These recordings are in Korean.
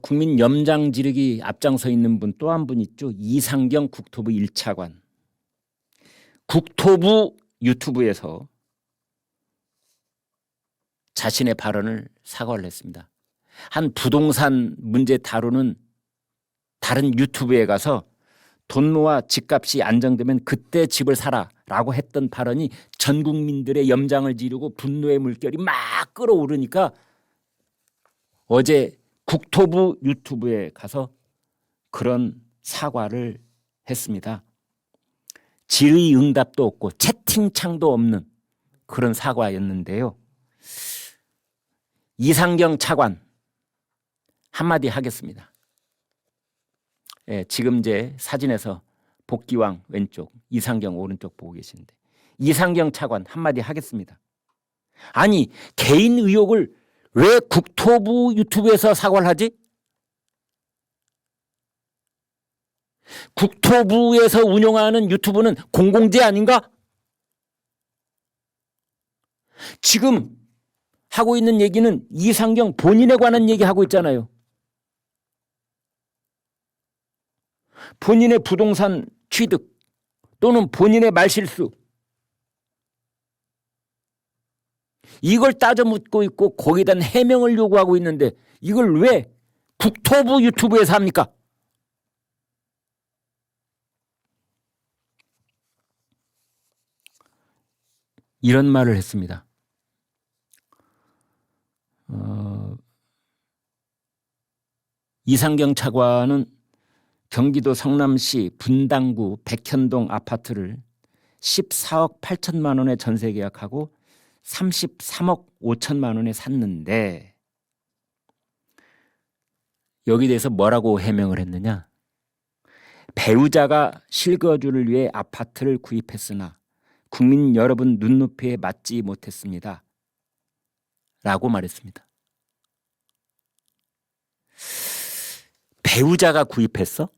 국민 염장 지르기 앞장서 있는 분 또 한 분 있죠. 이상경 국토부 1차관. 국토부 유튜브에서 자신의 발언을 사과를 했습니다. 한 부동산 문제 다루는 다른 유튜브에 가서 돈 모아 집값이 안정되면 그때 집을 사라라고 했던 발언이 전 국민들의 염장을 지르고 분노의 물결이 막 끓어오르니까 어제 국토부 유튜브에 가서 그런 사과를 했습니다. 질의응답도 없고 채팅창도 없는 그런 사과였는데요. 이상경 차관 한마디 하겠습니다. 지금 이제 사진에서 복귀왕 왼쪽, 이상경 오른쪽 보고 계시는데 이상경 차관 한마디 하겠습니다. 아니 개인 의혹을 왜 국토부 유튜브에서 사과를 하지? 국토부에서 운영하는 유튜브는 공공재 아닌가? 지금 하고 있는 얘기는 이상경 본인에 관한 얘기하고 있잖아요. 본인의 부동산 취득 또는 본인의 말실수 이걸 따져 묻고 있고 거기에 대한 해명을 요구하고 있는데 이걸 왜 국토부 유튜브에서 합니까? 이런 말을 했습니다. 이상경 차관은 경기도 성남시 분당구 백현동 아파트를 14억 8천만 원에 전세 계약하고 33억 5천만 원에 샀는데 여기에 대해서 뭐라고 해명을 했느냐? 배우자가 실거주를 위해 아파트를 구입했으나 국민 여러분 눈높이에 맞지 못했습니다. 라고 말했습니다. 배우자가 구입했어?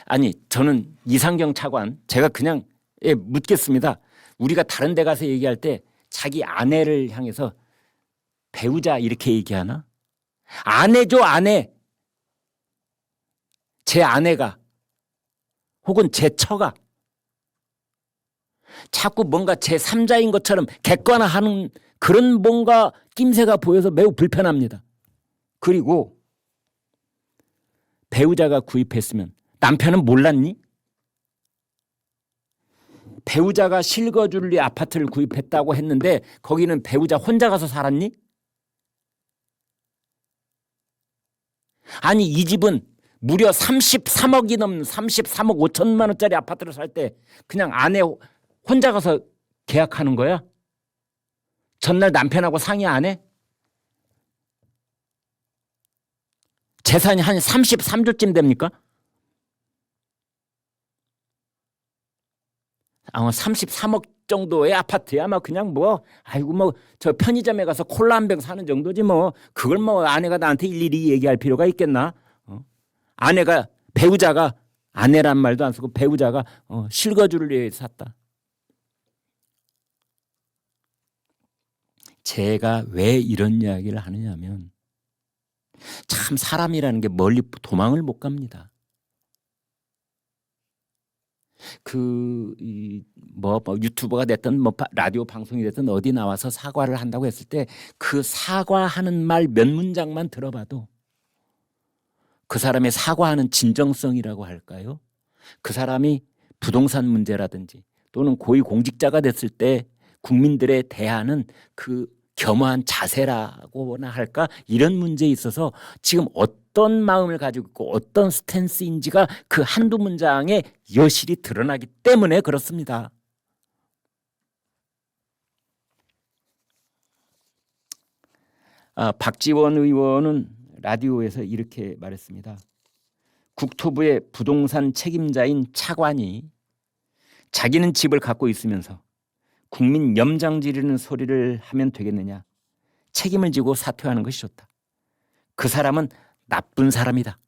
아니 저는 이상경 차관 제가 그냥 묻겠습니다. 우리가 다른 데 가서 얘기할 때 자기 아내를 향해서 배우자 이렇게 얘기하나? 아내죠 아내. 제 아내가 혹은 제 처가 자꾸 뭔가 제3자인 것처럼 객관화하는 그런 뭔가 낌새가 보여서 매우 불편합니다. 그리고 배우자가 구입했으면 남편은 몰랐니? 배우자가 실거주를 위해 아파트를 구입했다고 했는데 거기는 배우자 혼자 가서 살았니? 아니 이 집은 무려 33억이 넘는 33억 5천만 원짜리 아파트를 살 때 그냥 아내 혼자 가서 계약하는 거야? 전날 남편하고 상의 안 해? 재산이 한 33조쯤 됩니까? 33억 정도의 아파트야 막 그냥 뭐 아이고 뭐 저 편의점에 가서 콜라 한 병 사는 정도지 뭐 그걸 뭐 아내가 나한테 일일이 얘기할 필요가 있겠나? 아내가 배우자가 아내란 말도 안 쓰고 배우자가 실거주를 위해 샀다. 제가 왜 이런 이야기를 하느냐면 참 사람이라는 게 멀리 도망을 못 갑니다. 뭐 유튜버가 됐든 뭐 라디오 방송이 됐든 어디 나와서 사과를 한다고 했을 때 그 사과하는 말 몇 문장만 들어봐도 그 사람의 사과하는 진정성이라고 할까요? 그 사람이 부동산 문제라든지 또는 고위공직자가 됐을 때 국민들에 대하는 그 겸허한 자세라고나 할까? 이런 문제에 있어서 지금 어떤 마음을 가지고 있고 어떤 스탠스인지가 그 한두 문장에 여실히 드러나기 때문에 그렇습니다. 박지원 의원은 라디오에서 이렇게 말했습니다. 국토부의 부동산 책임자인 차관이 자기는 집을 갖고 있으면서 국민 염장 지르는 소리를 하면 되겠느냐. 책임을 지고 사퇴하는 것이 좋다. 그 사람은 나쁜 사람이다.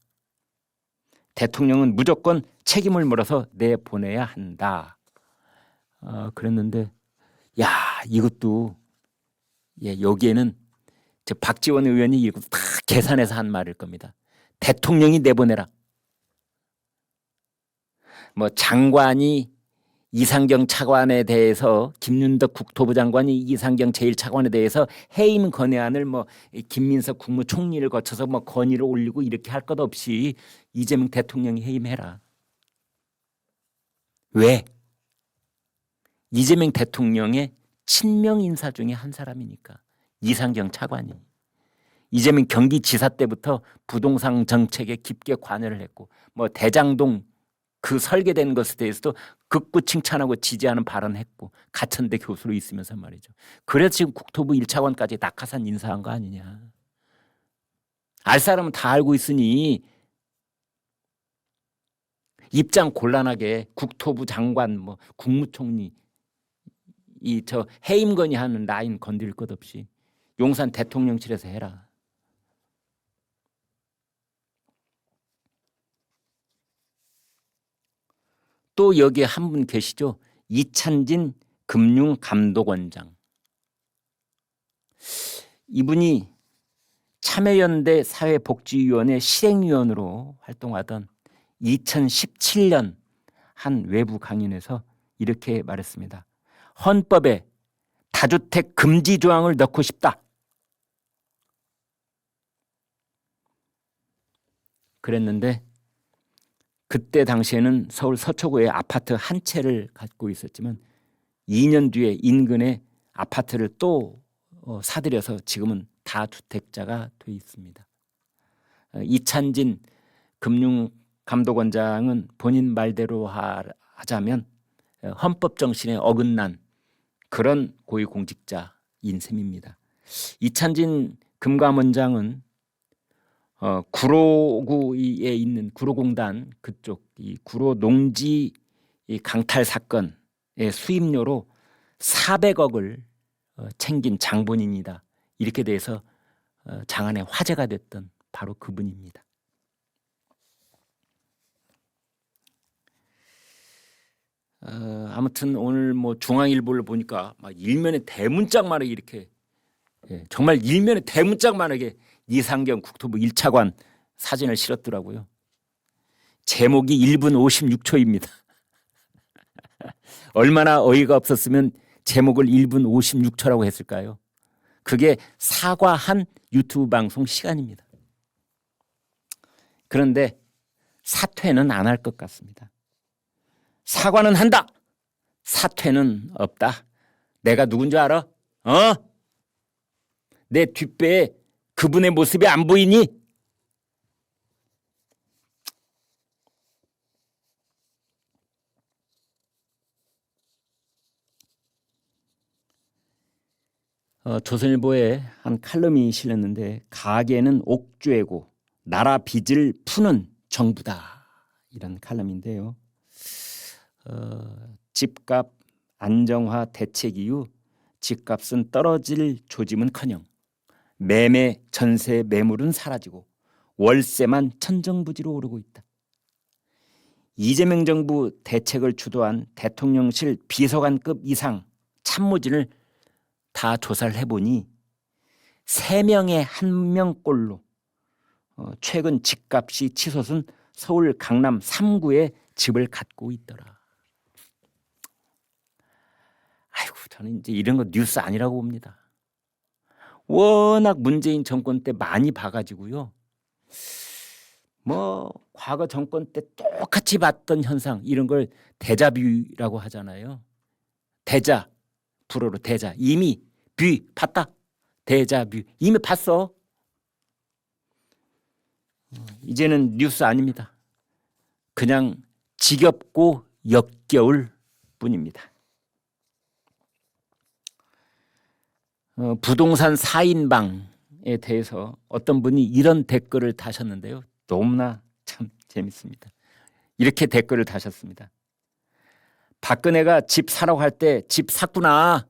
대통령은 무조건 책임을 물어서 내보내야 한다. 그랬는데 야 이것도 여기에는 저 박지원 의원이 이거 다 계산해서 한 말일 겁니다. 대통령이 내보내라. 뭐 장관이 이상경 차관에 대해서, 김윤덕 국토부 장관이 이상경 제1차관에 대해서 해임 건의안을 뭐 김민석 국무총리를 거쳐서 뭐 건의를 올리고 이렇게 할 것 없이 이재명 대통령이 해임해라. 왜? 이재명 대통령의 친명 인사 중에 한 사람이니까. 이상경 차관이. 이재명 경기지사 때부터 부동산 정책에 깊게 관여를 했고, 뭐 대장동 그 설계된 것에 대해서도 극구 칭찬하고 지지하는 발언했고, 가천대 교수로 있으면서 말이죠. 그래서 지금 국토부 1차관까지 낙하산 인사한 거 아니냐. 알 사람은 다 알고 있으니 입장 곤란하게 국토부 장관, 뭐 국무총리 이 저 해임 건의하는 라인 건드릴 것 없이 용산 대통령실에서 해라. 또 여기에 한 분 계시죠. 이찬진 금융감독원장. 이분이 참여연대 사회복지위원회 실행위원으로 활동하던 2017년 한 외부 강연에서 이렇게 말했습니다. 헌법에 다주택 금지 조항을 넣고 싶다. 그랬는데 그때 당시에는 서울 서초구에 아파트 한 채를 갖고 있었지만 2년 뒤에 인근에 아파트를 또 사들여서 지금은 다주택자가 돼 있습니다. 이찬진 금융감독원장은 본인 말대로 하자면 헌법 정신에 어긋난 그런 고위공직자인 셈입니다. 이찬진 금감원장은 구로구에 있는 구로공단 그쪽 이 구로 농지 이 강탈 사건의 수임료로 400억을 챙긴 장본인이다. 이렇게 돼서 장안의 화제가 됐던 바로 그분입니다. 아무튼 오늘 뭐 중앙일보를 보니까 막 일면에 대문짝만하게 이렇게 정말 일면에 대문짝만하게 이상경 국토부 1차관 사진을 실었더라고요. 제목이 1분 56초입니다. 얼마나 어이가 없었으면 제목을 1분 56초라고 했을까요? 그게 사과한 유튜브 방송 시간입니다. 그런데 사퇴는 안 할 것 같습니다. 사과는 한다. 사퇴는 없다. 내가 누군지 알아? 내 뒷배에 그분의 모습이 안 보이니? 조선일보에 한 칼럼이 실렸는데 가계는 옥죄고 나라 빚을 푸는 정부다. 이런 칼럼인데요. 집값 안정화 대책 이후 집값은 떨어질 조짐은커녕 매매 전세 매물은 사라지고 월세만 천정부지로 오르고 있다. 이재명 정부 대책을 주도한 대통령실 비서관급 이상 참모진을 다 조사를 해보니 3명의 1명꼴로 최근 집값이 치솟은 서울 강남 3구에 집을 갖고 있더라. 아이고, 저는 이제 이런 거 뉴스 아니라고 봅니다. 워낙 문재인 정권 때 많이 봐가지고요. 뭐 과거 정권 때 똑같이 봤던 현상 이런 걸 데자뷰라고 하잖아요. 데자, 불어로 데자. 이미 뷰 봤다. 데자뷰. 이미 봤어. 이제는 뉴스 아닙니다. 그냥 지겹고 역겨울 뿐입니다. 부동산 4인방에 대해서 어떤 분이 이런 댓글을 다셨는데요. 너무나 참 재밌습니다. 이렇게 댓글을 다셨습니다. 박근혜가 집 사라고 할 때 집 샀구나.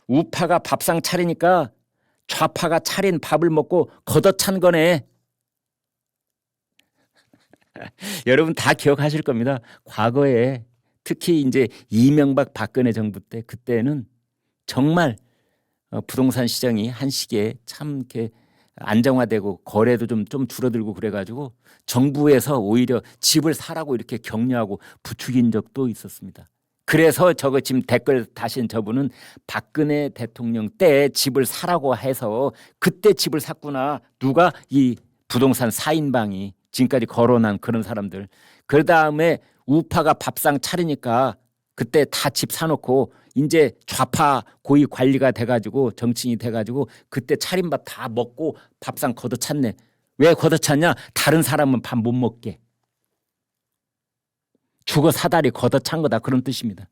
우파가 밥상 차리니까 좌파가 차린 밥을 먹고 걷어찬 거네. 여러분 다 기억하실 겁니다. 과거에 특히 이제 이명박 박근혜 정부 때 그때는 정말 부동산 시장이 한 시기에 참 이렇게 안정화되고 거래도 좀 줄어들고 그래가지고 정부에서 오히려 집을 사라고 이렇게 격려하고 부추긴 적도 있었습니다. 그래서 저거 지금 댓글 다신 저분은 박근혜 대통령 때 집을 사라고 해서 그때 집을 샀구나. 누가 이 부동산 4인방이 지금까지 거론한 그런 사람들. 그 다음에 우파가 밥상 차리니까 그때 다 집 사놓고 이제 좌파 고위 관리가 돼가지고 정치인이 돼가지고 그때 차린 밥 다 먹고 밥상 걷어찼네. 왜 걷어찼냐? 다른 사람은 밥 못 먹게. 죽어 사다리 걷어찬 거다 그런 뜻입니다.